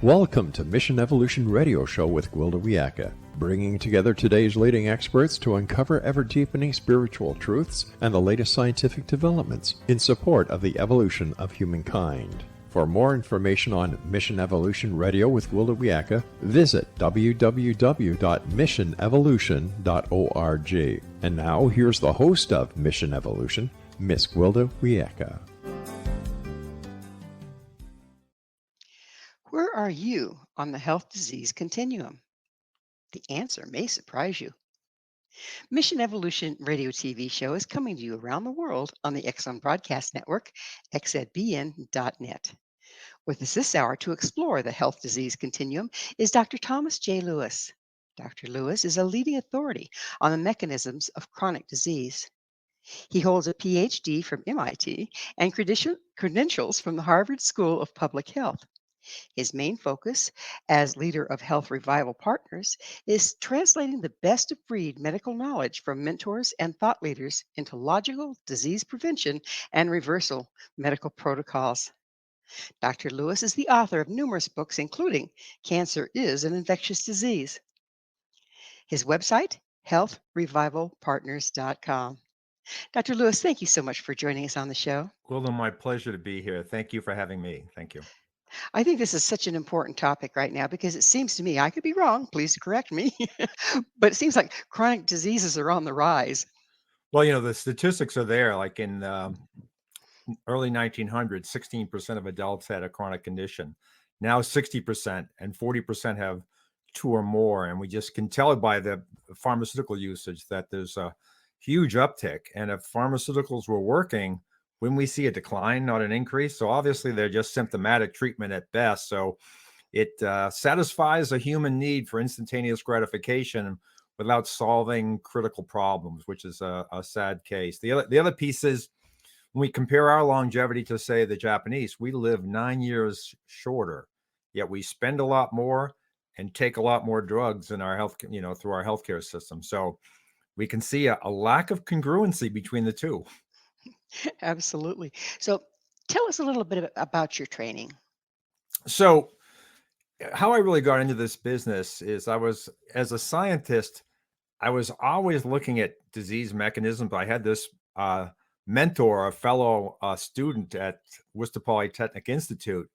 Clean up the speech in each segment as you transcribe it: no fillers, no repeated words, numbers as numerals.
Welcome to Mission Evolution Radio Show with Gwilda Wiyaka, bringing together today's leading experts to uncover ever-deepening spiritual truths and the latest scientific developments in support of the evolution of humankind. For more information on Mission Evolution Radio with Gwilda Wiyaka, visit www.missionevolution.org. And now, here's the host of Mission Evolution, Miss Gwilda Wiyaka. Where are you on the health disease continuum? The answer may surprise you. Mission Evolution radio TV show is coming to you around the world on the Exxon Broadcast Network, xzbn.net. With us this hour to explore the health disease continuum is Dr. Thomas J. Lewis. Dr. Lewis is a leading authority on the mechanisms of chronic disease. He holds a Ph.D. from MIT and credentials from the Harvard School of Public Health. His main focus as leader of Health Revival Partners is translating the best of breed medical knowledge from mentors and thought leaders into logical disease prevention and reversal medical protocols. Dr. Lewis is the author of numerous books, including Cancer is an Infectious Disease. His website, healthrevivalpartners.com. Dr. Lewis, thank you so much for joining us on the show. Gwilda, my pleasure to be here. Thank you for having me. Thank you. I think this is such an important topic right now because it seems to me, I could be wrong, please correct me, but it seems like chronic diseases are on the rise. Well, you know, the statistics are there. Like in early 1900s, 16% of adults had a chronic condition. Now 60% and 40% have two or more. And we just can tell by the pharmaceutical usage that there's a huge uptick. And if pharmaceuticals were working, when we see a decline, not an increase. So obviously they're just symptomatic treatment at best. So it satisfies a human need for instantaneous gratification without solving critical problems, which is a sad case. The other piece is when we compare our longevity to, say, the Japanese, we live 9 years shorter, yet we spend a lot more and take a lot more drugs in our health, through our healthcare system. So we can see a lack of congruency between the two. Absolutely. So tell us a little bit about your training. So how I really got into this business is as a scientist, I was always looking at disease mechanisms. I had this mentor, a fellow student at Worcester Polytechnic Institute,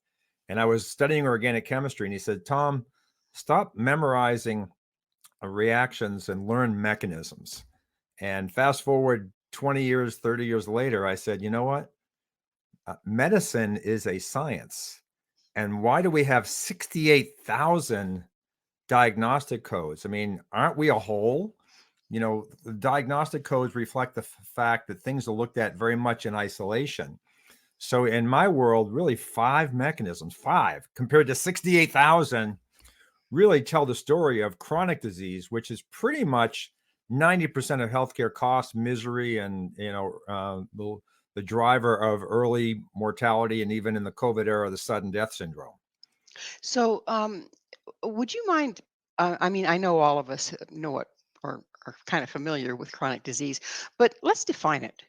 and I was studying organic chemistry. And he said, Tom, stop memorizing reactions and learn mechanisms. And fast forward 20 years, 30 years later, I said, you know what? Medicine is a science. And why do we have 68,000 diagnostic codes? I mean, aren't we a whole? The diagnostic codes reflect the fact that things are looked at very much in isolation. So in my world, really 5 mechanisms, 5 compared to 68,000, really tell the story of chronic disease, which is pretty much 90% of healthcare costs, misery, and the driver of early mortality, and even in the COVID era, the sudden death syndrome. So, would you mind? I mean, I know all of us know it or are kind of familiar with chronic disease, but let's define it.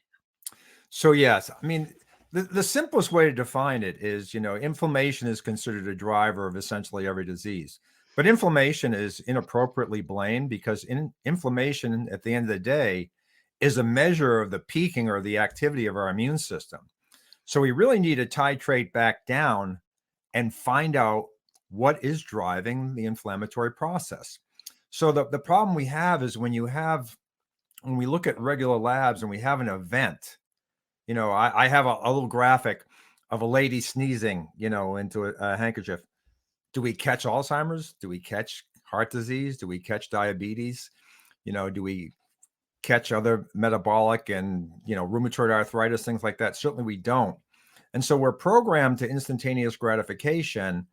So, yes, I mean, the simplest way to define it is, inflammation is considered a driver of essentially every disease. But inflammation is inappropriately blamed because inflammation at the end of the day is a measure of the peaking or the activity of our immune system. So we really need to titrate back down and find out what is driving the inflammatory process. So the problem we have is when we look at regular labs and we have an event, I have a little graphic of a lady sneezing, into a handkerchief. Do we catch Alzheimer's? Do we catch heart disease? Do we catch diabetes? Do we catch other metabolic and, rheumatoid arthritis, things like that? Certainly we don't. And so we're programmed to instantaneous gratification,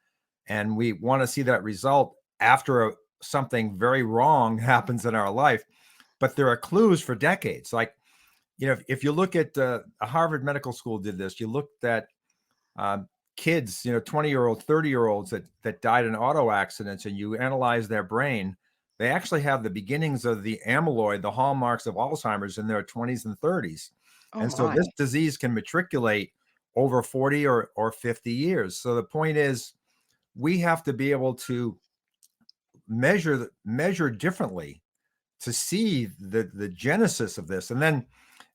and we want to see that result after something very wrong happens in our life. But there are clues for decades. Like, if you look at Harvard Medical School did this, you looked at kids, 20-year-olds, 30-year-olds that died in auto accidents, and you analyze their brain, they actually have the beginnings of the amyloid, the hallmarks of Alzheimer's, in their 20s and 30s. Oh and so my. this disease can matriculate over 40 or 50 years. So the point is, we have to be able to measure differently to see the genesis of this. And then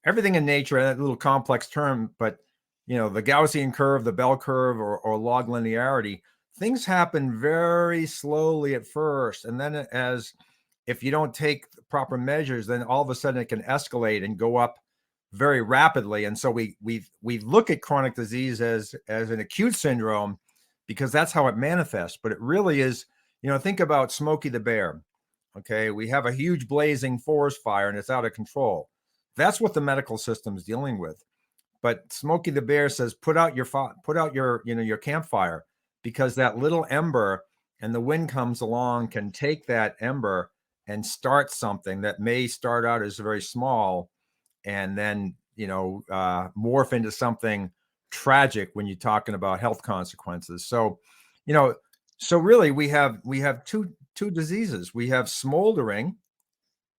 everything in nature, that little complex term, but the Gaussian curve, the bell curve, or log linearity, things happen very slowly at first. And then if you don't take the proper measures, then all of a sudden it can escalate and go up very rapidly. And so we look at chronic disease as an acute syndrome because that's how it manifests. But it really is, think about Smokey the Bear. Okay, we have a huge blazing forest fire and it's out of control. That's what the medical system is dealing with. But Smokey the Bear says, put out your campfire, because that little ember, and the wind comes along, can take that ember and start something that may start out as very small, and then morph into something tragic when you're talking about health consequences. So, so really we have two diseases. We have smoldering,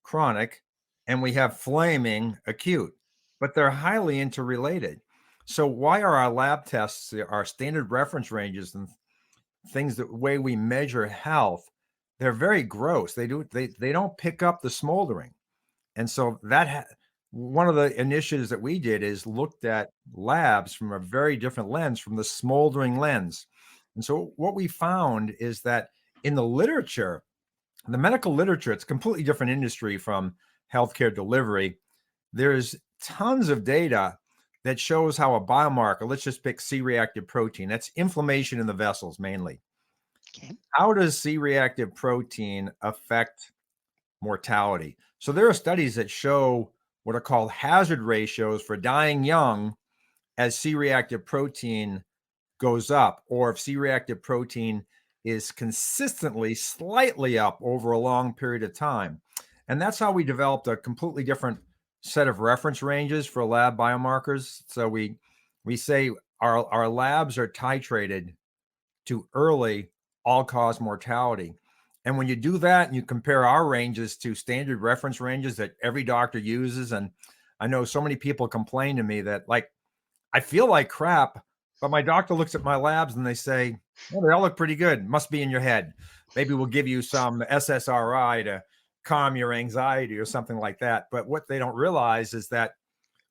chronic, and we have flaming, acute, but they're highly interrelated. So why are our lab tests, our standard reference ranges, and things, the way we measure health, they're very gross. They don't pick up the smoldering. And so one of the initiatives that we did is looked at labs from a very different lens, from the smoldering lens. And so what we found is that in the literature, the medical literature, it's a completely different industry from healthcare delivery. There's tons of data that shows how a biomarker, let's just pick C-reactive protein, that's inflammation in the vessels mainly. Okay. How does C-reactive protein affect mortality? So there are studies that show what are called hazard ratios for dying young as C-reactive protein goes up, or if C-reactive protein is consistently slightly up over a long period of time. And that's how we developed a completely different set of reference ranges for lab biomarkers. So we say our labs are titrated to early all-cause mortality. And when you do that and you compare our ranges to standard reference ranges that every doctor uses, and I know so many people complain to me that, like, I feel like crap, but my doctor looks at my labs and they say, well, they all look pretty good. Must be in your head. Maybe we'll give you some SSRI to calm your anxiety or something like that. But what they don't realize is that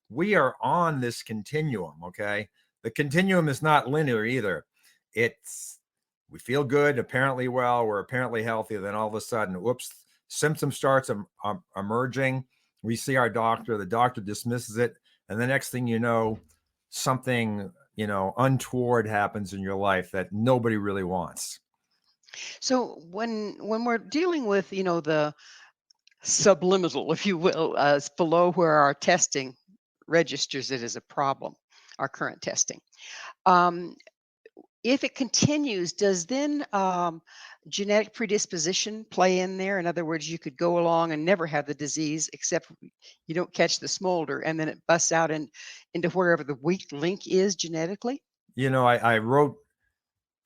we are on this continuum, okay? The continuum is not linear either. We feel good, apparently well, we're apparently healthy. Then all of a sudden, whoops, symptom starts emerging. We see our doctor, the doctor dismisses it. And the next thing you know, something, untoward happens in your life that nobody really wants. So when we're dealing with, the subliminal, if you will, below where our testing registers it as a problem, our current testing. If it continues, does then genetic predisposition play in there? In other words, you could go along and never have the disease, except you don't catch the smolder, and then it busts out into wherever the weak link is genetically? I wrote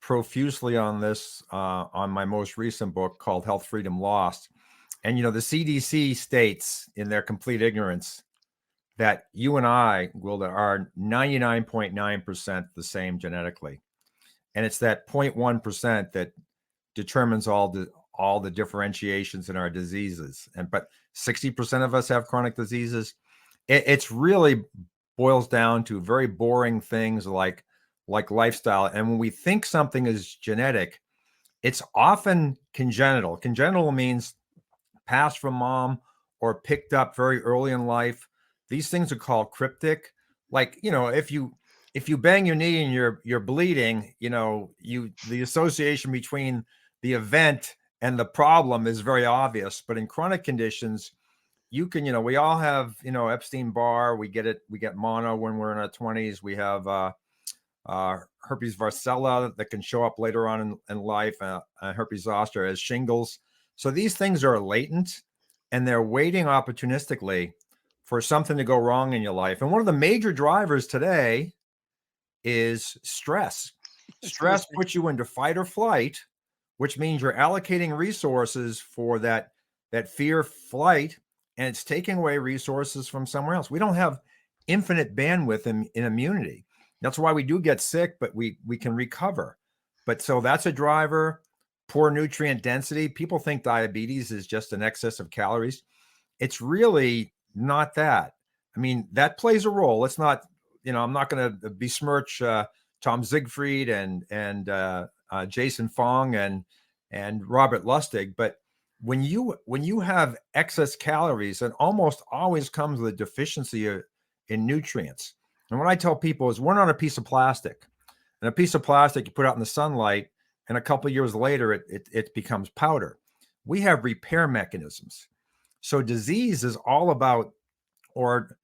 profusely on this on my most recent book called Health Freedom Lost. And, the CDC states in their complete ignorance that you and I, Gwilda, are 99.9% the same genetically. And it's that 0.1% that determines all the differentiations in our diseases. But 60% of us have chronic diseases. It's really boils down to very boring things like lifestyle. And when we think something is genetic, it's often congenital. Congenital means passed from mom or picked up very early in life. These things are called cryptic. Like, if you bang your knee and you're bleeding, the association between the event and the problem is very obvious. But in chronic conditions, you can, we all have, Epstein-Barr. We get mono when we're in our 20s. We have herpes varicella that can show up later on in life, herpes zoster as shingles. So these things are latent and they're waiting opportunistically for something to go wrong in your life. And one of the major drivers today is stress. Stress puts you into fight or flight, which means you're allocating resources for that fear flight, and it's taking away resources from somewhere else. We don't have infinite bandwidth in immunity. That's why we do get sick, but we can recover. But so that's a driver. Poor nutrient density. People think diabetes is just an excess of calories. It's really not that. I mean, that plays a role. Let's not, I'm not going to besmirch Tom Siegfried and Jason Fong and Robert Lustig, but when you have excess calories, it almost always comes with a deficiency in nutrients. And what I tell people is, we're not a piece of plastic. And a piece of plastic you put out in the sunlight, and a couple of years later, it becomes powder. We have repair mechanisms. So disease is all about, or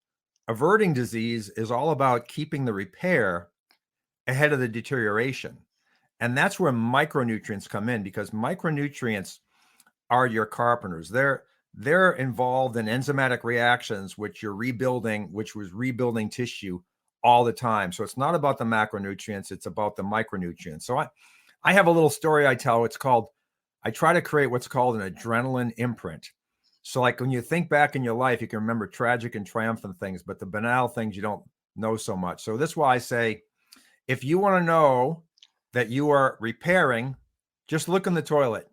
averting disease is all about keeping the repair ahead of the deterioration. And that's where micronutrients come in, because micronutrients are your carpenters. They're involved in enzymatic reactions, which was rebuilding tissue all the time. So it's not about the macronutrients, it's about the micronutrients. So I have a little story I tell. I try to create what's called an adrenaline imprint. So like when you think back in your life, you can remember tragic and triumphant things, but the banal things you don't know so much. So this is why I say, if you want to know that you are repairing, just look in the toilet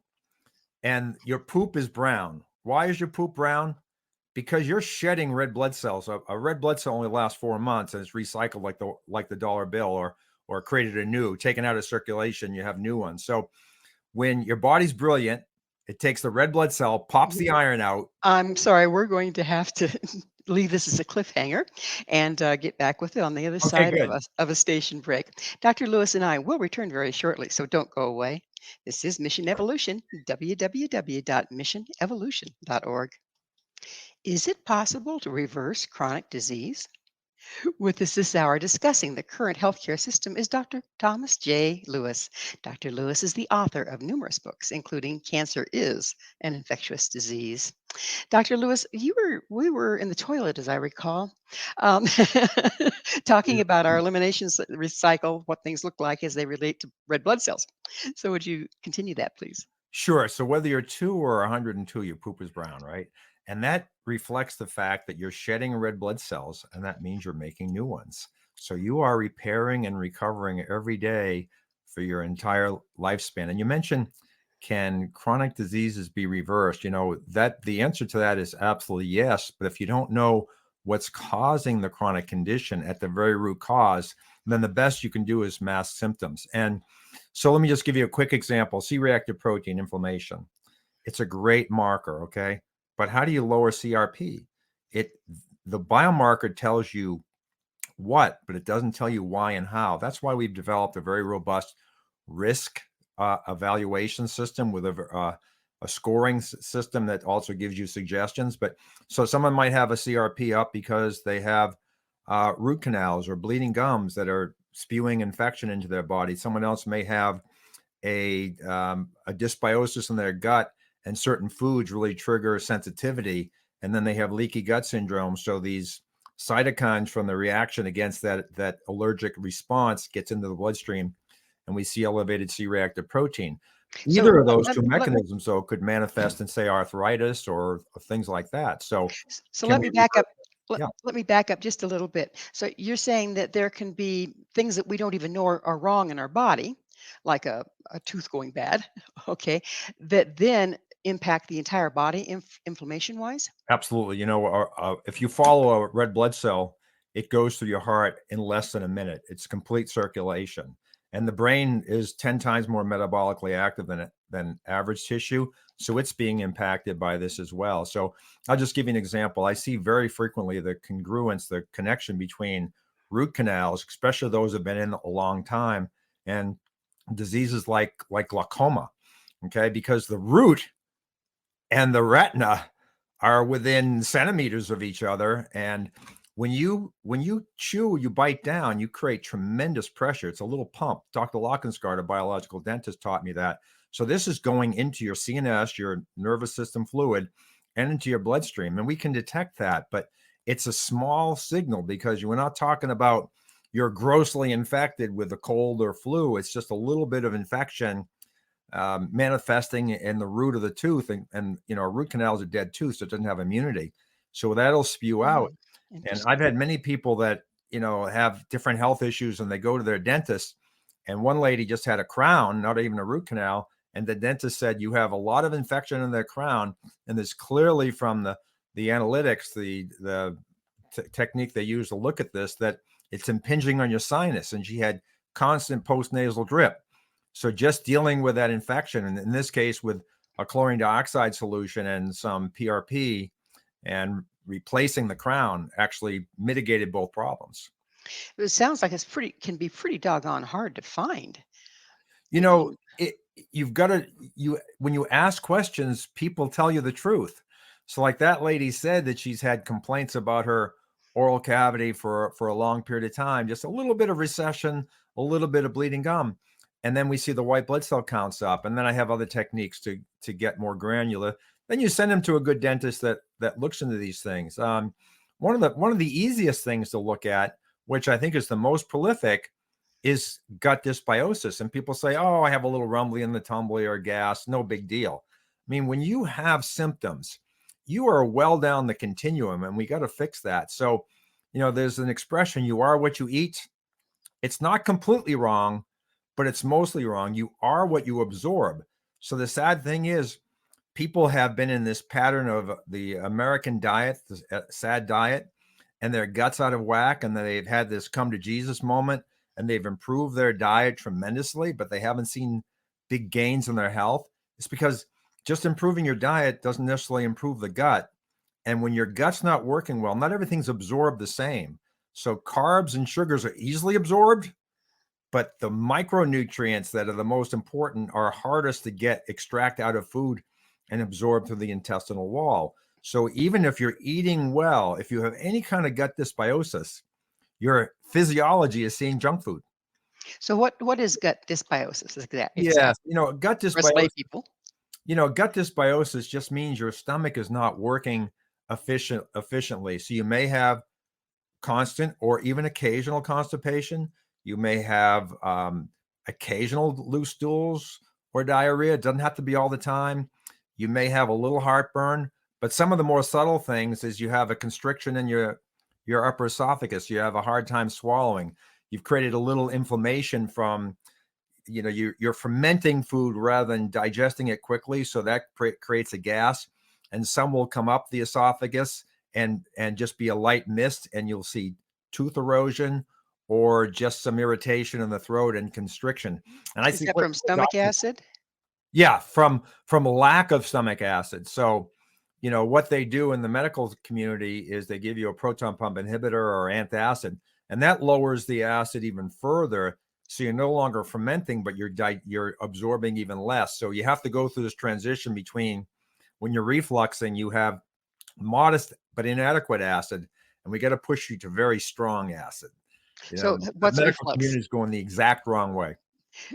and your poop is brown. Why is your poop brown? Because you're shedding red blood cells. A red blood cell only lasts 4 months, and it's recycled like the dollar bill, or created anew, taken out of circulation, you have new ones. So when your body's brilliant, it takes the red blood cell, pops the iron out. I'm sorry, we're going to have to leave this as a cliffhanger and get back with it on the other side Good. of a station break. Dr. Lewis and I will return very shortly, so don't go away. This is Mission Evolution, www.missionevolution.org. Is it possible to reverse chronic disease? With us this hour discussing the current healthcare system is Dr. Thomas J. Lewis. Dr. Lewis is the author of numerous books, including Cancer is an Infectious Disease. Dr. Lewis, we were in the toilet, as I recall, um, talking about our eliminations, recycle, what things look like as they relate to red blood cells. So would you continue that, please? Sure. So whether you're 2 or 102, your poop is brown, right? And that reflects the fact that you're shedding red blood cells, and that means you're making new ones. So you are repairing and recovering every day for your entire lifespan. And you mentioned, can chronic diseases be reversed? That the answer to that is absolutely yes. But if you don't know what's causing the chronic condition at the very root cause, then the best you can do is mask symptoms. And so let me just give you a quick example. C-reactive protein inflammation. It's a great marker, okay? But how do you lower CRP? The biomarker tells you what, but it doesn't tell you why and how. That's why we've developed a very robust risk evaluation system with a scoring system that also gives you suggestions. But so someone might have a CRP up because they have root canals or bleeding gums that are spewing infection into their body. Someone else may have a dysbiosis in their gut, and certain foods really trigger sensitivity, and then they have leaky gut syndrome. So these cytokines from the reaction against that allergic response gets into the bloodstream, and we see elevated C-reactive protein. Either of those two mechanisms, though, could manifest in, say, arthritis or things like that. So let me back up. Let me back up just a little bit. So you're saying that there can be things that we don't even know are wrong in our body, like a tooth going bad, okay, that then impact the entire body inflammation-wise? Absolutely. If you follow a red blood cell, it goes through your heart in less than a minute. It's complete circulation. And the brain is 10 times more metabolically active than average tissue. So it's being impacted by this as well. So I'll just give you an example. I see very frequently the congruence, the connection between root canals, especially those that have been in a long time, and diseases like glaucoma. Okay, because the root and the retina are within centimeters of each other. And when you chew, you bite down, you create tremendous pressure. It's a little pump. Dr. Lockensgard, a biological dentist, taught me that. So this is going into your CNS, your nervous system fluid, and into your bloodstream. And we can detect that, but it's a small signal, because we're not talking about you're grossly infected with a cold or flu. It's just a little bit of infection manifesting in the root of the tooth, and a root canal is a dead tooth, so it doesn't have immunity. So that'll spew out. And I've had many people that have different health issues, and they go to their dentist, And one lady just had a crown, not even a root canal. And the dentist said, you have a lot of infection in the crown. And this clearly from the analytics, the technique they use to look at this, that it's impinging on your sinus. And she had constant postnasal drip. So just dealing with that infection, and in this case with a chlorine dioxide solution and some PRP and replacing the crown, actually mitigated both problems. It sounds like can be pretty doggone hard to find. You know, you've got to, when you ask questions, people tell you the truth. So like that lady said that she's had complaints about her oral cavity for a long period of time, just a little bit of recession, a little bit of bleeding gum. And then we see the white blood cell counts up. And then I have other techniques to get more granular. Then you send them to a good dentist that looks into these things. One of the easiest things to look at, which I think is the most prolific, is gut dysbiosis. And people say, oh, I have a little rumbly in the tumbly or gas, no big deal. I mean, when you have symptoms, you are well down the continuum, and we got to fix that. So, there's an expression, you are what you eat. It's not completely wrong, but it's mostly wrong. You are what you absorb. So the sad thing is, people have been in this pattern of the American diet, the sad diet, and their guts out of whack, and they've had this come to Jesus moment, and they've improved their diet tremendously, but they haven't seen big gains in their health. It's because just improving your diet doesn't necessarily improve the gut. And when your gut's not working well, not everything's absorbed the same. So carbs and sugars are easily absorbed, but the micronutrients that are the most important are hardest to extract out of food and absorb through the intestinal wall. So even if you're eating well, if you have any kind of gut dysbiosis, your physiology is seeing junk food. So what is gut dysbiosis? Yes, gut dysbiosis. People. Gut dysbiosis just means your stomach is not working efficiently. So you may have constant or even occasional constipation. You may have occasional loose stools or diarrhea. It doesn't have to be all the time. You may have a little heartburn, but some of the more subtle things is you have a constriction in your upper esophagus. You have a hard time swallowing. You've created a little inflammation from, you're fermenting food rather than digesting it quickly. So that creates a gas, and some will come up the esophagus and just be a light mist, and you'll see tooth erosion or just some irritation in the throat and constriction. And is that from stomach acid? Yeah, from a lack of stomach acid. So, what they do in the medical community is they give you a proton pump inhibitor or antacid, and that lowers the acid even further. So you're no longer fermenting, but you're absorbing even less. So you have to go through this transition between when you're refluxing, you have modest but inadequate acid, and we got to push you to very strong acid. So what's the medical reflux? community is going the exact wrong way.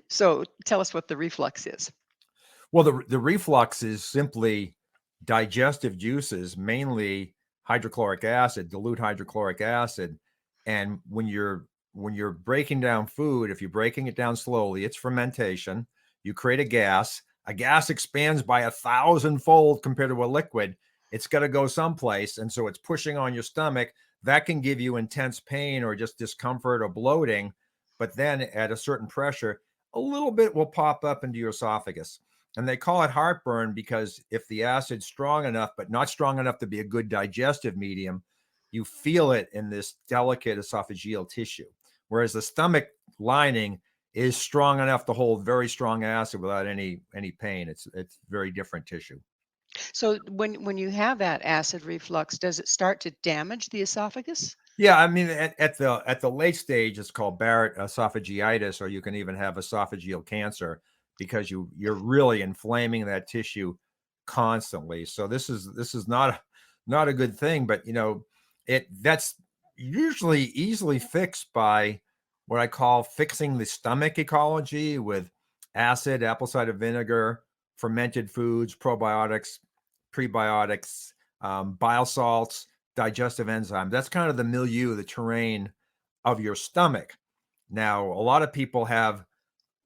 So tell us what the reflux is. Well, the reflux is simply digestive juices, mainly hydrochloric acid, dilute hydrochloric acid. And when you're breaking down food, if you're breaking it down slowly, it's fermentation. You create a gas. A gas expands by 1,000-fold compared to a liquid. It's got to go someplace. And so it's pushing on your stomach. That can give you intense pain or just discomfort or bloating. But then at a certain pressure, a little bit will pop up into your esophagus. And they call it heartburn because if the acid's strong enough, but not strong enough to be a good digestive medium, you feel it in this delicate esophageal tissue. Whereas the stomach lining is strong enough to hold very strong acid without any pain. It's very different tissue. So when you have that acid reflux, does it start to damage the esophagus? Yeah, I mean, at the late stage, it's called Barrett esophagitis, or you can even have esophageal cancer because you're really inflaming that tissue constantly. So this is not a good thing, but that's usually easily fixed by what I call fixing the stomach ecology with acid, apple cider vinegar, fermented foods, probiotics, prebiotics, bile salts, digestive enzymes. That's kind of the milieu, the terrain of your stomach. Now, a lot of people have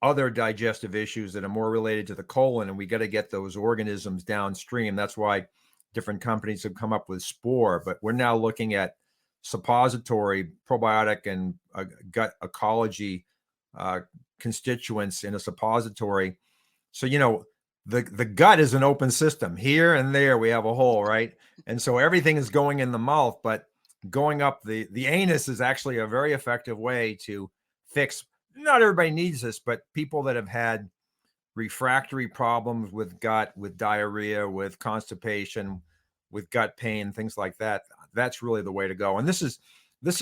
other digestive issues that are more related to the colon, and we got to get those organisms downstream. That's why different companies have come up with Spore, but we're now looking at suppository probiotic and gut ecology constituents in a suppository. So, the gut is an open system. Here and there we have a hole, right? And so everything is going in the mouth, but going up the anus is actually a very effective way to fix. Not everybody needs this, but people that have had refractory problems with gut, with diarrhea, with constipation, with gut pain, things like that. That's really the way to go. And this is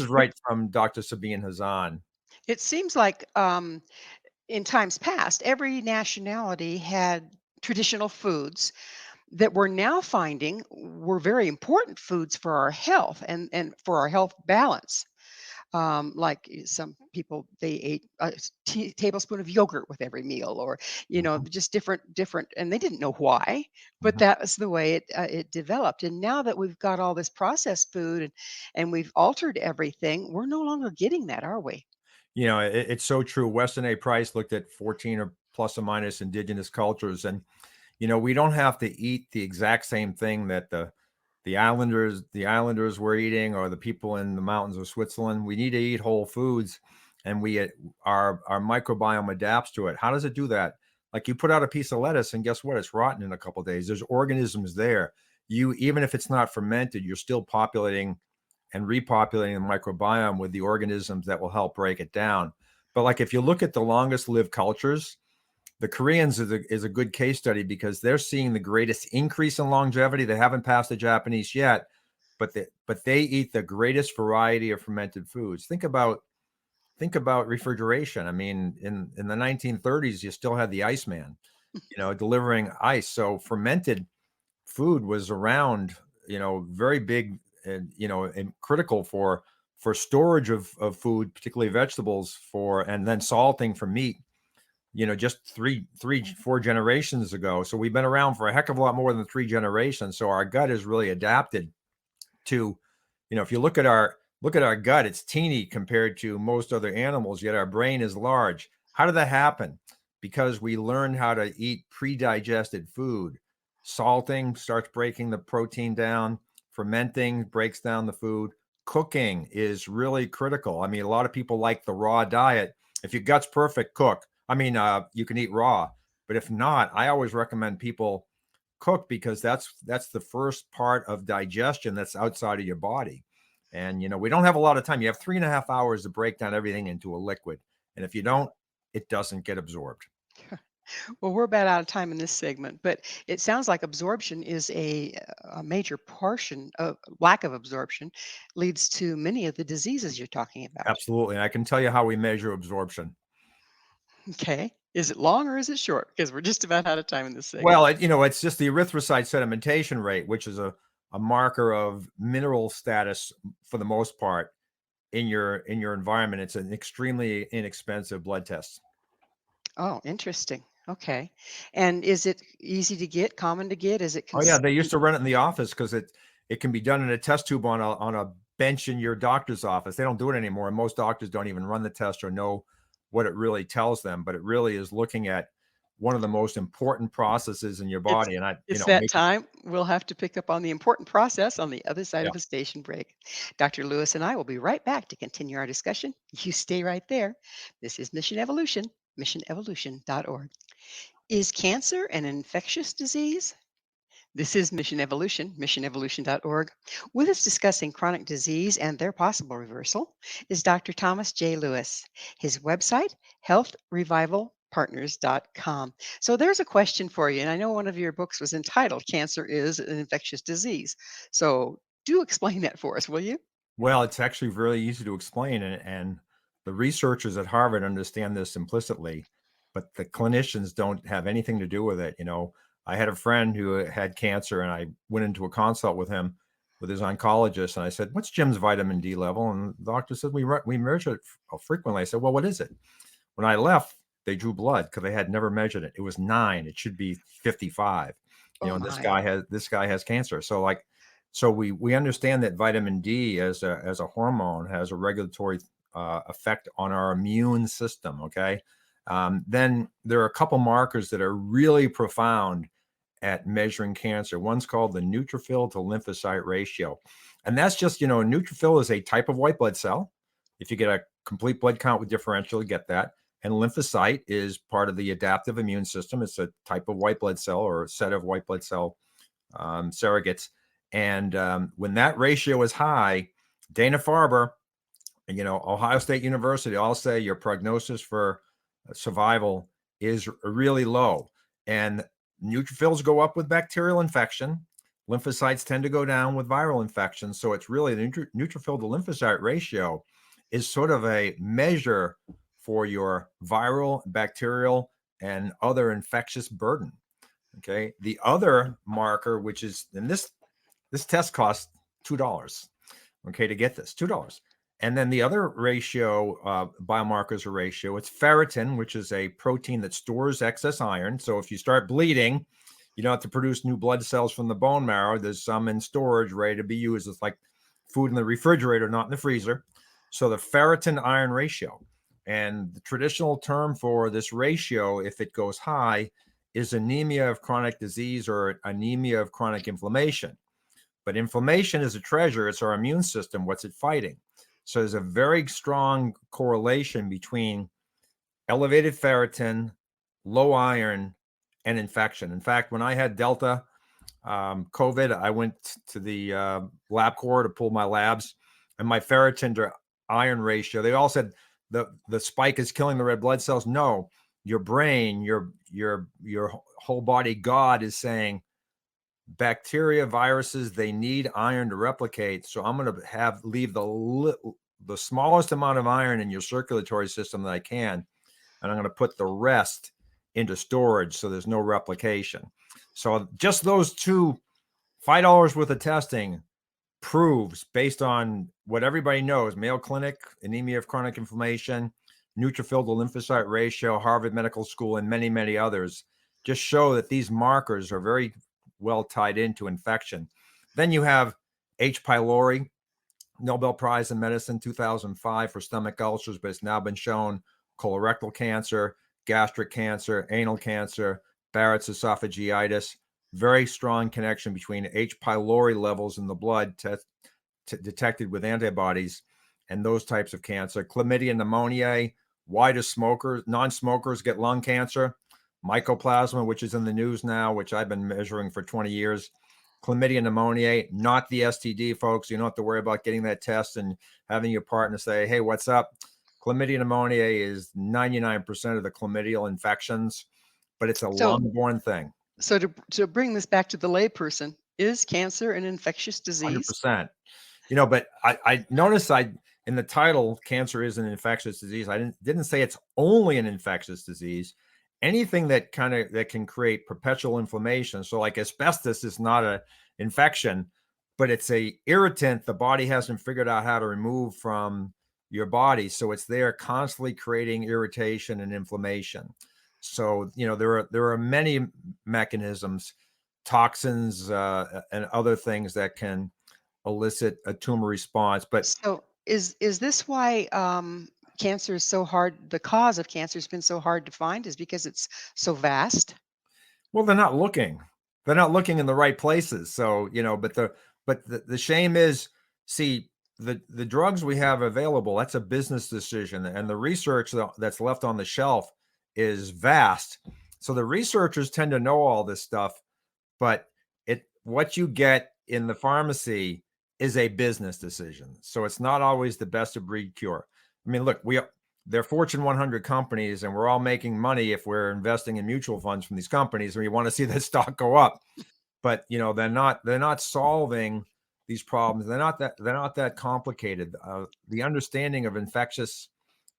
right from Dr. Sabine Hazan. It seems like in times past, every nationality had traditional foods that we're now finding were very important foods for our health and for our health balance. Like some people, they ate a tablespoon of yogurt with every meal, or Mhm, just different, and they didn't know why, but mhm. that was the way it developed. And now that we've got all this processed food and we've altered everything, we're no longer getting that, are we? It's so true. Weston A. Price looked at 14 or plus or minus indigenous cultures, and we don't have to eat the exact same thing that the islanders were eating, or the people in the mountains of Switzerland. We need to eat whole foods, and our microbiome adapts to it. How does it do that? Like, you put out a piece of lettuce, and guess what? It's rotten in a couple of days. There's organisms there. Even if it's not fermented, you're still populating and repopulating the microbiome with the organisms that will help break it down. But like, if you look at the longest lived cultures, the Koreans is a good case study, because they're seeing the greatest increase in longevity. They haven't passed the Japanese yet, but they eat the greatest variety of fermented foods. Think about refrigeration. I mean, in the 1930s, you still had the Iceman, delivering ice. So fermented food was around, very big, and critical for storage of food, particularly vegetables, and then salting for meat, just three, 4 generations ago. So we've been around for a heck of a lot more than 3 generations. So our gut is really adapted to, if you look at our gut, it's teeny compared to most other animals, yet our brain is large. How did that happen? Because we learned how to eat pre-digested food. Salting starts breaking the protein down, fermenting breaks down the food. Cooking is really critical. I mean, a lot of people like the raw diet. If your gut's perfect, cook. I mean, you can eat raw, but if not, I always recommend people cook, because that's the first part of digestion that's outside of your body. And we don't have a lot of time. You have 3.5 hours to break down everything into a liquid, and if you don't, it doesn't get absorbed. Well, we're about out of time in this segment, but it sounds like absorption is a major portion of lack of absorption leads to many of the diseases you're talking about. Absolutely. And I can tell you how we measure absorption. Okay. Is it long or is it short? Because we're just about out of time in this Well, segment. it's just the erythrocyte sedimentation rate, which is a marker of mineral status for the most part in your environment. It's an extremely inexpensive blood test. Oh, interesting. Okay. And is it easy to get, common to get? Is it Oh yeah, they used to run it in the office, because it can be done in a test tube on a bench in your doctor's office. They don't do it anymore, and most doctors don't even run the test or know what it really tells them. But it really is looking at one of the most important processes in your it's body, and it's that maybe, time. We'll have to pick up on the important process on the other side yeah. of a station break. Dr. Lewis and I will be right back to continue our discussion. You stay right there. This is Mission Evolution, missionevolution.org. Is cancer an infectious disease? This is Mission Evolution, missionevolution.org. With us discussing chronic disease and their possible reversal is Dr. Thomas J. Lewis. His website, healthrevivalpartners.com. So there's a question for you, and I know one of your books was entitled Cancer is an Infectious Disease. So do explain that for us, will you? Well, it's actually really easy to explain, and the researchers at Harvard understand this implicitly, but the clinicians don't have anything to do with it. I had a friend who had cancer, and I went into a consult with him, with his oncologist, and I said, "What's Jim's vitamin D level?" And the doctor said, "We measure it frequently." I said, "Well, what is it?" When I left, they drew blood, because they had never measured it. It was 9. It should be 55. Oh And this my. guy has cancer. So we understand that vitamin D as a hormone has a regulatory effect on our immune system. Okay, then there are a couple markers that are really profound at measuring cancer. One's called the neutrophil to lymphocyte ratio, and that's just, neutrophil is a type of white blood cell. If you get a complete blood count with differential, you get that. And lymphocyte is part of the adaptive immune system. It's a type of white blood cell or a set of white blood cell surrogates. And when that ratio is high, Dana-Farber, Ohio State University, all say your prognosis for survival is really low. And neutrophils go up with bacterial infection. Lymphocytes tend to go down with viral infection. So it's really the neutrophil to lymphocyte ratio is sort of a measure for your viral, bacterial, and other infectious burden. Okay. The other marker, which is, and this test costs $2. Okay, to get this, $2. And then the other ratio, biomarkers or ratio, it's ferritin, which is a protein that stores excess iron. So if you start bleeding, you don't have to produce new blood cells from the bone marrow. There's some in storage ready to be used. It's like food in the refrigerator, not in the freezer. So the ferritin iron ratio. And the traditional term for this ratio, if it goes high, is anemia of chronic disease or anemia of chronic inflammation. But inflammation is a treasure. It's our immune system. What's it fighting? So there's a very strong correlation between elevated ferritin, low iron, and infection. In fact, when I had Delta COVID, I went to the LabCorp to pull my labs, and my ferritin to iron ratio, they all said the spike is killing the red blood cells. No, your brain, your whole body, God is saying, bacteria, viruses, they need iron to replicate. So I'm going to leave the smallest amount of iron in your circulatory system that I can. And I'm going to put the rest into storage so there's no replication. So just those two $5 worth of testing proves, based on what everybody knows, Mayo Clinic, anemia of chronic inflammation, neutrophil to lymphocyte ratio, Harvard Medical School, and many, many others, just show that these markers are very well tied into infection. Then you have H. pylori, Nobel Prize in Medicine 2005 for stomach ulcers, but it's now been shown colorectal cancer, gastric cancer, anal cancer, Barrett's esophagitis, very strong connection between H. pylori levels in the blood detected with antibodies and those types of cancer. Chlamydia pneumoniae, why do non-smokers get lung cancer? Mycoplasma, which is in the news now, which I've been measuring for 20 years. Chlamydia pneumoniae, not the STD, folks. You don't have to worry about getting that test and having your partner say, hey, what's up? Chlamydia pneumoniae is 99% of the chlamydial infections, but it's a lung-borne thing. So to bring this back to the layperson, is cancer an infectious disease? 100%. But I noticed in the title, cancer is an infectious disease. I didn't say it's only an infectious disease. Anything that can create perpetual inflammation. So like asbestos is not an infection, but it's a irritant the body hasn't figured out how to remove from your body. So it's there constantly creating irritation and inflammation. So, there are many mechanisms, toxins, and other things that can elicit a tumor response. But So is this why cancer is so hard? The cause of cancer has been so hard to find, is because it's so vast? well, they're not looking. They're not looking in the right places. So, but the shame is, see, the drugs we have available, that's a business decision. And the research that's left on the shelf is vast. So the researchers tend to know all this stuff, but what you get in the pharmacy is a business decision. So it's not always the best of breed cure. I mean, look, they're Fortune 100 companies, and we're all making money if we're investing in mutual funds from these companies, and we want to see that stock go up. But they're not solving these problems. They're not that complicated. The understanding of infectious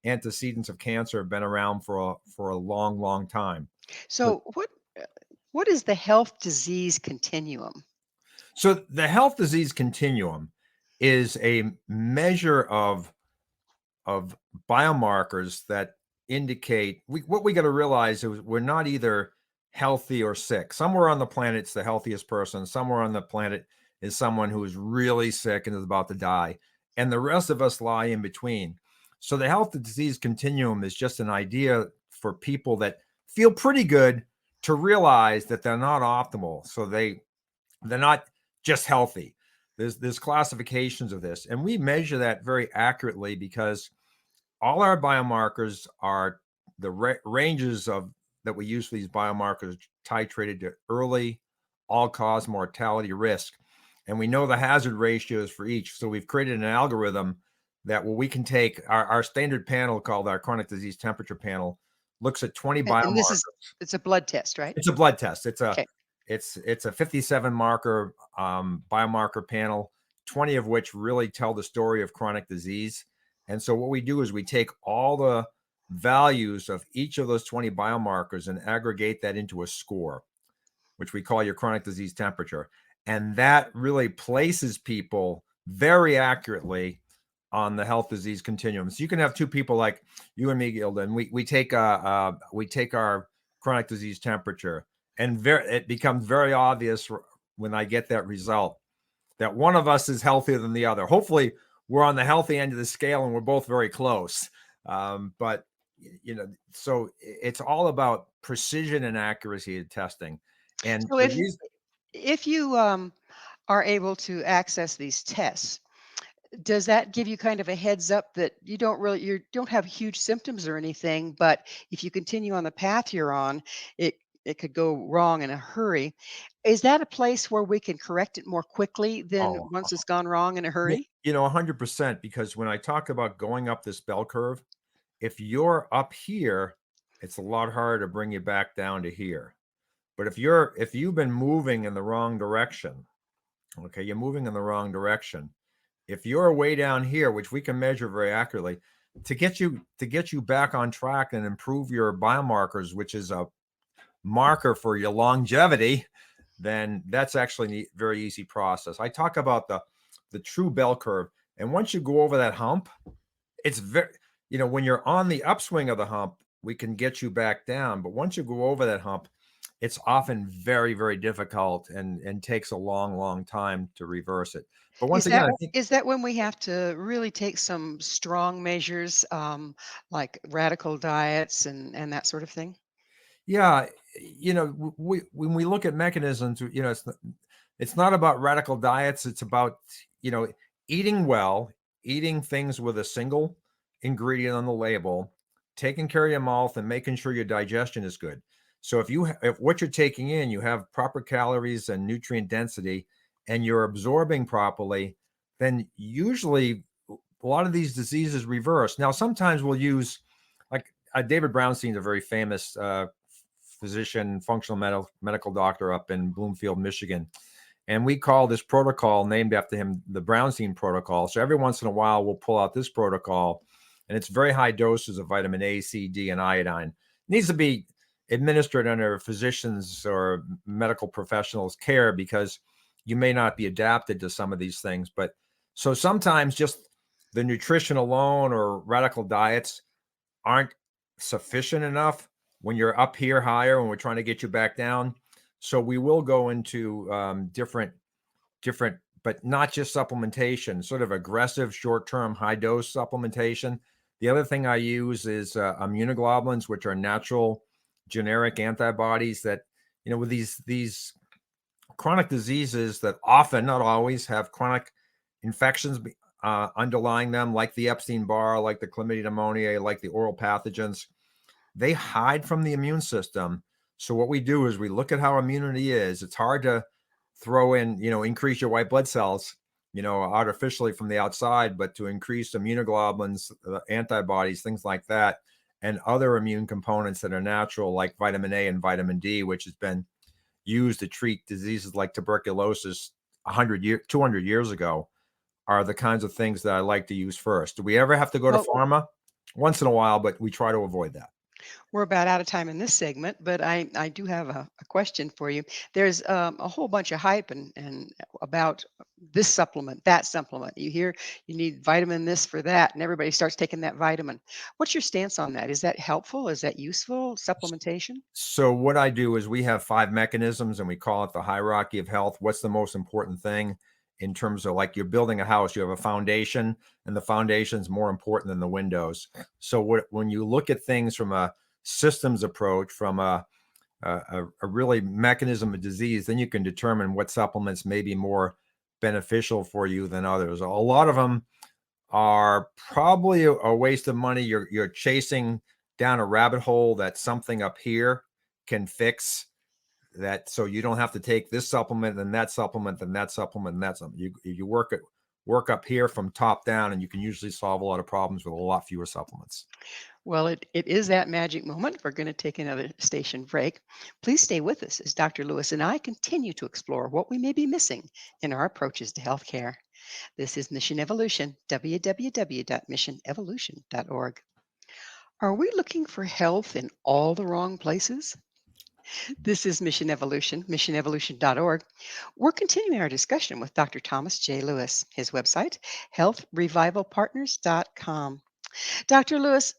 antecedents of cancer have been around for a long, long time. So what is the health disease continuum? So the health disease continuum is a measure of biomarkers that indicate what we got to realize is we're not either healthy or sick. Somewhere on the planet, it's the healthiest person. Somewhere on the planet is someone who is really sick and is about to die. And the rest of us lie in between. So the health disease continuum is just an idea for people that feel pretty good to realize that they're not optimal. So they're not just healthy. There's classifications of this, and we measure that very accurately because all our biomarkers are ranges of that we use for these biomarkers titrated to early all-cause mortality risk. And we know the hazard ratios for each. So we've created an algorithm that we can take our standard panel called our chronic disease temperature panel looks at 20 biomarkers. And it's a blood test, right? It's a blood test. It's a Okay. it's a 57 marker biomarker panel, 20 of which really tell the story of chronic disease. And so what we do is we take all the values of each of those 20 biomarkers and aggregate that into a score, which we call your chronic disease temperature. And that really places people very accurately on the health disease continuum. So you can have two people like you and me, Gwilda, and we take our chronic disease temperature, and it becomes very obvious when I get that result that one of us is healthier than the other. Hopefully, we're on the healthy end of the scale, and we're both very close. But so it's all about precision and accuracy of testing. And So if you are able to access these tests, does that give you kind of a heads up that you don't have huge symptoms or anything, but if you continue on the path you're on, it could go wrong in a hurry? Is that a place where we can correct it more quickly than once it's gone wrong in a hurry? 100%, because when I talk about going up this bell curve, if you're up here, it's a lot harder to bring you back down to here. But if you've been moving in the wrong direction, okay, you're moving in the wrong direction. If you're way down here, which we can measure very accurately, to get you back on track and improve your biomarkers, which is a marker for your longevity, then that's actually a very easy process. I talk about the true bell curve, and once you go over that hump, it's very, when you're on the upswing of the hump, we can get you back down. But once you go over that hump, it's often very, very difficult and takes a long, long time to reverse it. But once again, I think, is that when we have to really take some strong measures, like radical diets and that sort of thing? yeah, when we look at mechanisms, it's not about radical diets. It's about, eating well, eating things with a single ingredient on the label, taking care of your mouth, and making sure your digestion is good. So if what you're taking in, you have proper calories and nutrient density, and you're absorbing properly, then usually a lot of these diseases reverse. Now, sometimes we'll use, like David Brownstein's a very famous physician, functional medical doctor up in Bloomfield, Michigan. And we call this protocol, named after him, the Brownstein protocol. So every once in a while, we'll pull out this protocol, and it's very high doses of vitamin A, C, D, and iodine. It needs to be administered under physicians or medical professionals' care, because you may not be adapted to some of these things. But so sometimes just the nutrition alone or radical diets aren't sufficient enough when you're up here higher, when we're trying to get you back down. So we will go into different, but not just supplementation, sort of aggressive short-term high dose supplementation. The other thing I use is immunoglobulins, which are natural generic antibodies that, with these chronic diseases that often, not always, have chronic infections underlying them, like the Epstein-Barr, like the chlamydia pneumoniae, like the oral pathogens. They hide from the immune system. So what we do is we look at how immunity is. It's hard to throw in, increase your white blood cells, artificially from the outside, but to increase immunoglobulins, antibodies, things like that, and other immune components that are natural, like vitamin A and vitamin D, which has been used to treat diseases like tuberculosis 200 years ago, are the kinds of things that I like to use first. Do we ever have to go to pharma? Once in a while, but we try to avoid that. We're about out of time in this segment, but I do have a question for you. There's a whole bunch of hype and about this supplement, that supplement. You hear you need vitamin this for that, and everybody starts taking that vitamin. What's your stance on that? Is that helpful? Is that useful, supplementation? So what I do is we have 5 mechanisms, and we call it the hierarchy of health. What's the most important thing in terms of, like, you're building a house, you have a foundation, and the foundation is more important than the windows. So when you look at things from a systems approach, from a really mechanism of disease, then you can determine what supplements may be more beneficial for you than others. A lot of them are probably a waste of money. You're chasing down a rabbit hole that something up here can fix that, so you don't have to take this supplement and that supplement and that supplement and that supplement. You work up here from top down, and you can usually solve a lot of problems with a lot fewer supplements. Well, it is that magic moment. We're going to take another station break. Please stay with us as Dr. Lewis and I continue to explore what we may be missing in our approaches to healthcare. This is Mission Evolution, www.missionevolution.org. Are we looking for health in all the wrong places? This is Mission Evolution, missionevolution.org. We're continuing our discussion with Dr. Thomas J. Lewis. His website, healthrevivalpartners.com. Dr. Lewis,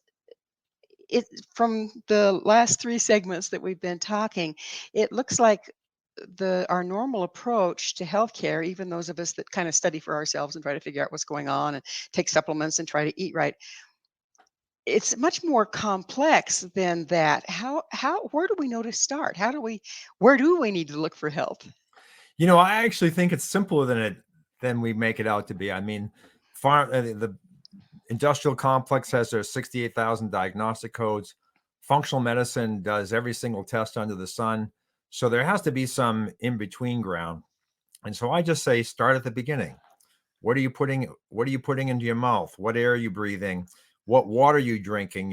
from the last three segments that we've been talking, it looks like our normal approach to healthcare, even those of us that kind of study for ourselves and try to figure out what's going on and take supplements and try to eat right, it's much more complex than that. Where do we know to start? Where do we need to look for help? I actually think it's simpler than we make it out to be. I mean, the industrial complex has their 68,000 diagnostic codes. Functional medicine does every single test under the sun. So there has to be some in-between ground. And so I just say, start at the beginning. What are you putting into your mouth? What air are you breathing? What water are you drinking?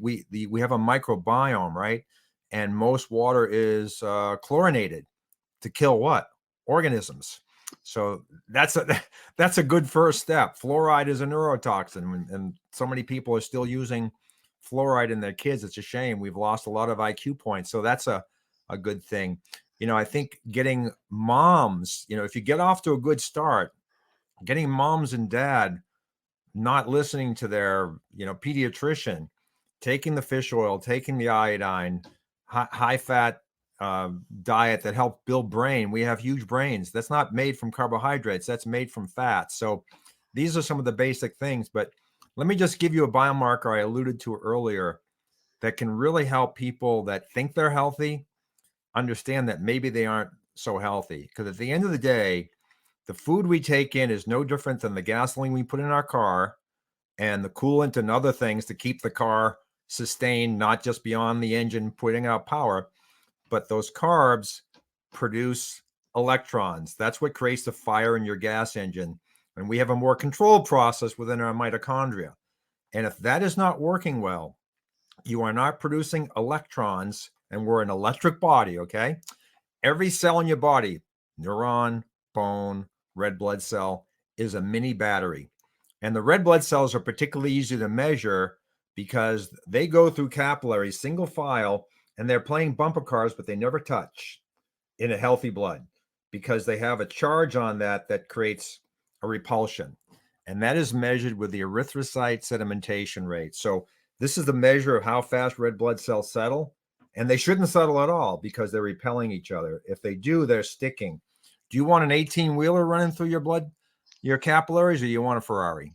We have a microbiome, right? And most water is chlorinated to kill what? Organisms. So that's a good first step. Fluoride is a neurotoxin, and so many people are still using fluoride in their kids. It's a shame. We've lost a lot of IQ points. So that's a good thing. I think getting moms, if you get off to a good start, getting moms and dad not listening to their, pediatrician, taking the fish oil, taking the iodine, high fat diet that help build brain. We have huge brains. That's not made from carbohydrates. That's made from fat. So these are some of the basic things. But let me just give you a biomarker I alluded to earlier that can really help people that think they're healthy understand that maybe they aren't so healthy. Because at the end of the day, the food we take in is no different than the gasoline we put in our car and the coolant and other things to keep the car sustained, not just beyond the engine putting out power, but those carbs produce electrons. That's what creates the fire in your gas engine. And we have a more controlled process within our mitochondria. And if that is not working well, you are not producing electrons, and we're an electric body, okay? Every cell in your body, neuron, bone, red blood cell, is a mini battery. And the red blood cells are particularly easy to measure because they go through capillaries, single file, and they're playing bumper cars, but they never touch in a healthy blood because they have a charge on that creates a repulsion. And that is measured with the erythrocyte sedimentation rate. So this is the measure of how fast red blood cells settle. And they shouldn't settle at all because they're repelling each other. If they do, they're sticking. Do you want an 18-wheeler running through your blood, your capillaries, or you want a Ferrari?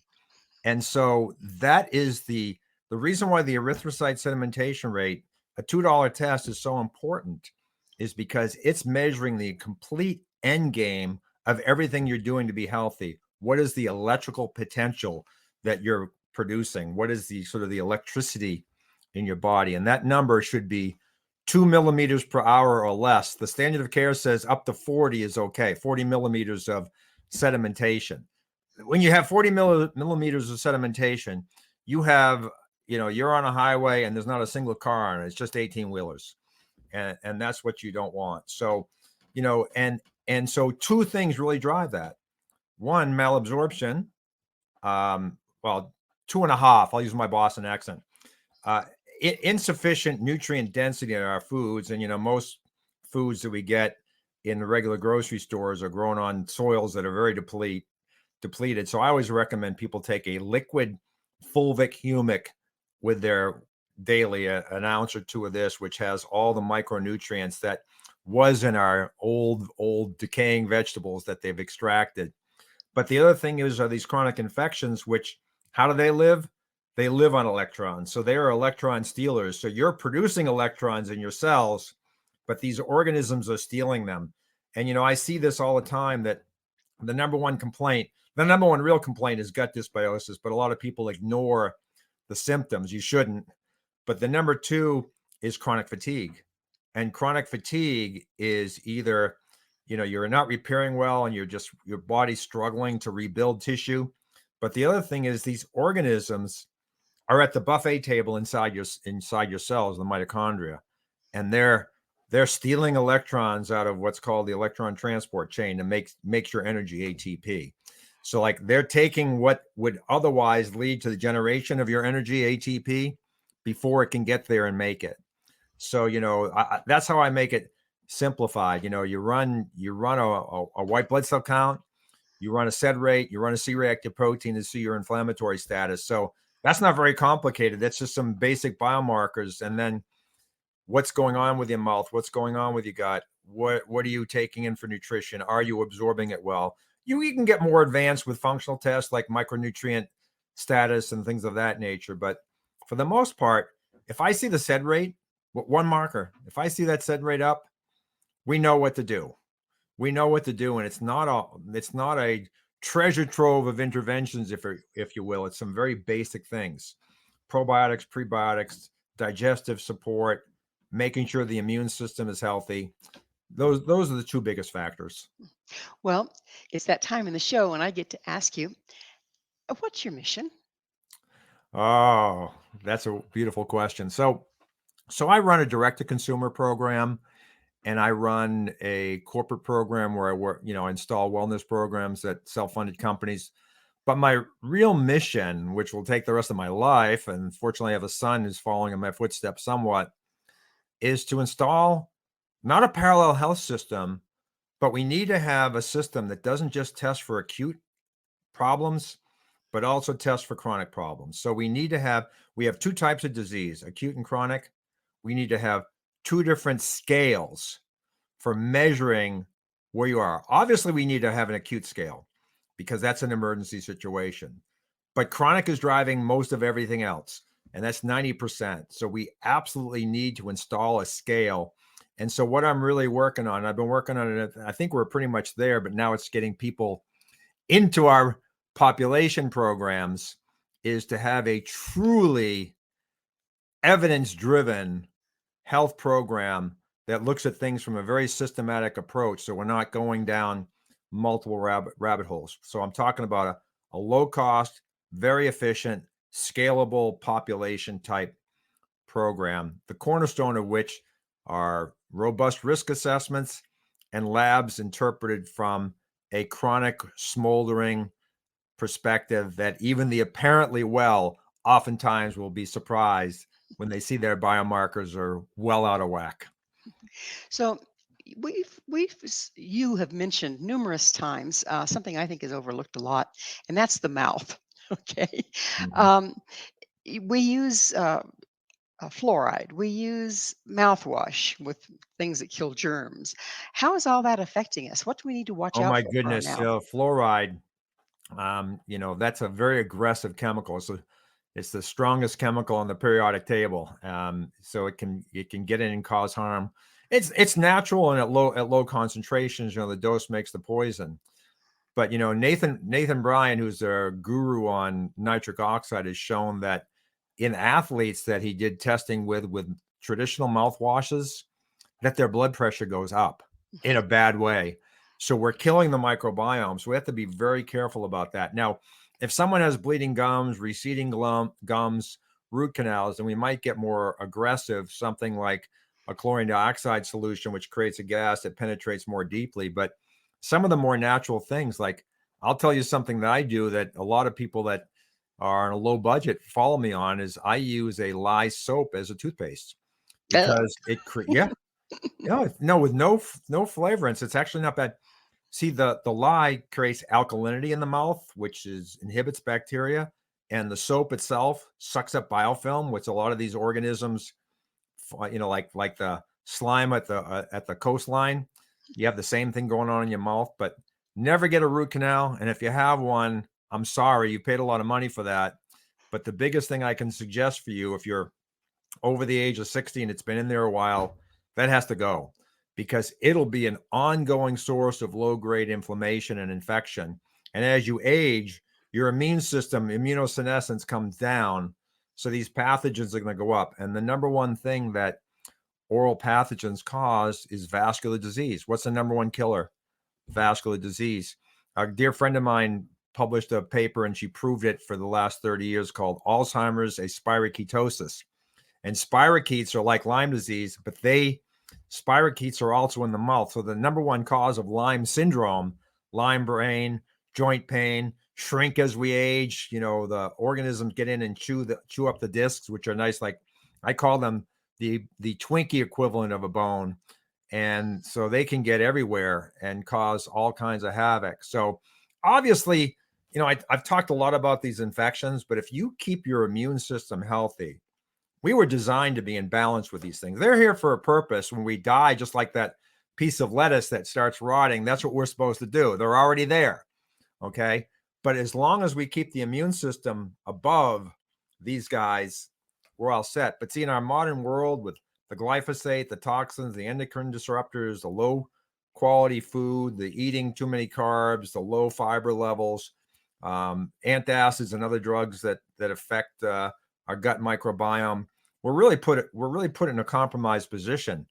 And so that is the reason why the erythrocyte sedimentation rate, a $2 test, is so important, is because it's measuring the complete end game of everything you're doing to be healthy. What is the electrical potential that you're producing? What is the sort of the electricity in your body? And that number should be 2 millimeters per hour or less. The standard of care says up to 40 is okay, 40 millimeters of sedimentation. When you have 40 millimeters of sedimentation, you have, you're on a highway and there's not a single car on it. It's just 18-wheelers. And that's what you don't want. So, and so two things really drive that. One, malabsorption. Well, 2.5. I'll use my Boston accent. Insufficient nutrient density in our foods. And, most foods that we get in the regular grocery stores are grown on soils that are very depleted. So I always recommend people take a liquid fulvic humic with their daily, an ounce or two of this, which has all the micronutrients that was in our old decaying vegetables that they've extracted. But the other thing are these chronic infections, which, how do they live? They live on electrons. So they are electron stealers. So you're producing electrons in your cells, but these organisms are stealing them. And, I see this all the time, that the number one real complaint is gut dysbiosis, but a lot of people ignore the symptoms. You shouldn't. But the number two is chronic fatigue. And chronic fatigue is either, you're not repairing well and your body's struggling to rebuild tissue. But the other thing is these organisms are at the buffet table inside your cells, the mitochondria, and they're stealing electrons out of what's called the electron transport chain to make your energy ATP. So like they're taking what would otherwise lead to the generation of your energy ATP before it can get there and make it. So, that's how I make it simplified. You run a white blood cell count, you run a SED rate, you run a C-reactive protein to see your inflammatory status. So that's not very complicated. That's just some basic biomarkers. And then what's going on with your mouth? What's going on with your gut? What are you taking in for nutrition? Are you absorbing it well? You can get more advanced with functional tests like micronutrient status and things of that nature. But for the most part, if I see the SED rate, one marker, if I see that SED rate up, we know what to do. We know what to do, and it's not a treasure trove of interventions, if you will. It's some very basic things: probiotics, prebiotics, digestive support, making sure the immune system is healthy. Those are the two biggest factors. Well, it's that time in the show, and I get to ask you, what's your mission? Oh, that's a beautiful question. So I run a direct-to-consumer program. And I run a corporate program where I work, install wellness programs at self-funded companies. But my real mission, which will take the rest of my life, and fortunately I have a son who's following in my footsteps somewhat, is to install not a parallel health system, but we need to have a system that doesn't just test for acute problems, but also test for chronic problems. So we have two types of disease, acute and chronic. We need to have two different scales for measuring where you are. Obviously, we need to have an acute scale because that's an emergency situation. But chronic is driving most of everything else, and that's 90%. So we absolutely need to install a scale. And so what I'm really working on, I've been working on it, I think we're pretty much there, but now it's getting people into our population programs, is to have a truly evidence-driven health program that looks at things from a very systematic approach. So we're not going down multiple rabbit holes. So I'm talking about a low cost, very efficient, scalable population type program, the cornerstone of which are robust risk assessments and labs interpreted from a chronic smoldering perspective that even the apparently well oftentimes will be surprised when they see their biomarkers are well out of whack. So you have mentioned numerous times something I think is overlooked a lot, and that's the mouth. Okay. Mhm. Um, we use fluoride. We use mouthwash with things that kill germs. How is all that affecting us? What do we need to watch Oh out my for our goodness. mouth? Fluoride, that's a very aggressive chemical. So it's the strongest chemical on the periodic table. So it can get in and cause harm. It's natural and at low concentrations, the dose makes the poison. But Nathan Bryan, who's a guru on nitric oxide, has shown that in athletes that he did testing with traditional mouthwashes, that their blood pressure goes up in a bad way. So we're killing the microbiome. So we have to be very careful about that. Now, if someone has bleeding gums, receding gums, root canals, then we might get more aggressive, something like a chlorine dioxide solution, which creates a gas that penetrates more deeply. But some of the more natural things, like I'll tell you something that I do that a lot of people that are on a low budget follow me on, is I use a lye soap as a toothpaste Ugh. because no, with no flavorants. It's actually not bad. See, the lye creates alkalinity in the mouth, which inhibits bacteria, and the soap itself sucks up biofilm, which a lot of these organisms, like the slime at the coastline. You have the same thing going on in your mouth, but never get a root canal. And if you have one, I'm sorry, you paid a lot of money for that. But the biggest thing I can suggest for you, if you're over the age of 60 and it's been in there a while, that has to go, because it'll be an ongoing source of low-grade inflammation and infection. And as you age, your immune system, immunosenescence comes down. So these pathogens are going to go up. And the number one thing that oral pathogens cause is vascular disease. What's the number one killer? Vascular disease. A dear friend of mine published a paper and she proved it for the last 30 years called Alzheimer's, a spirochetosis. And spirochetes are like Lyme disease, but spirochetes are also in the mouth. So the number one cause of Lyme syndrome, Lyme brain, joint pain, shrink as we age, the organisms get in and chew up the discs, which are nice. Like I call them the Twinkie equivalent of a bone. And so they can get everywhere and cause all kinds of havoc. So obviously, I've talked a lot about these infections, but if you keep your immune system healthy, we were designed to be in balance with these things. They're here for a purpose. When we die, just like that piece of lettuce that starts rotting, that's what we're supposed to do. They're already there. Okay. But as long as we keep the immune system above these guys, we're all set. But see, in our modern world with the glyphosate, the toxins, the endocrine disruptors, the low quality food, the eating too many carbs, the low fiber levels, antacids and other drugs that affect our gut microbiome, we're really put in a compromised position.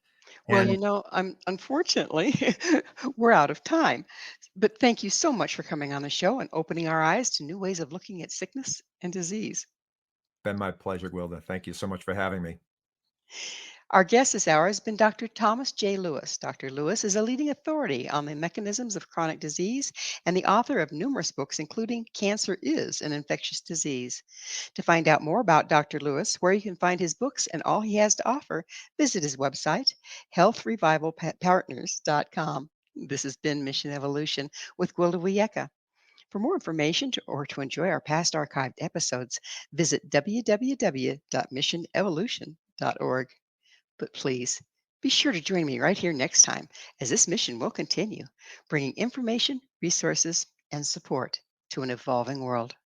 Well, And unfortunately, we're out of time. But thank you so much for coming on the show and opening our eyes to new ways of looking at sickness and disease. been my pleasure, Gwilda. Thank you so much for having me. Our guest this hour has been Dr. Thomas J. Lewis. Dr. Lewis is a leading authority on the mechanisms of chronic disease and the author of numerous books, including Cancer is an Infectious Disease. To find out more about Dr. Lewis, where you can find his books and all he has to offer, visit his website, healthrevivalpartners.com. This has been Mission Evolution with Gwilda Wiyaka. For more information or to enjoy our past archived episodes, visit www.missionevolution.org. But please be sure to join me right here next time as this mission will continue, bringing information, resources, and support to an evolving world.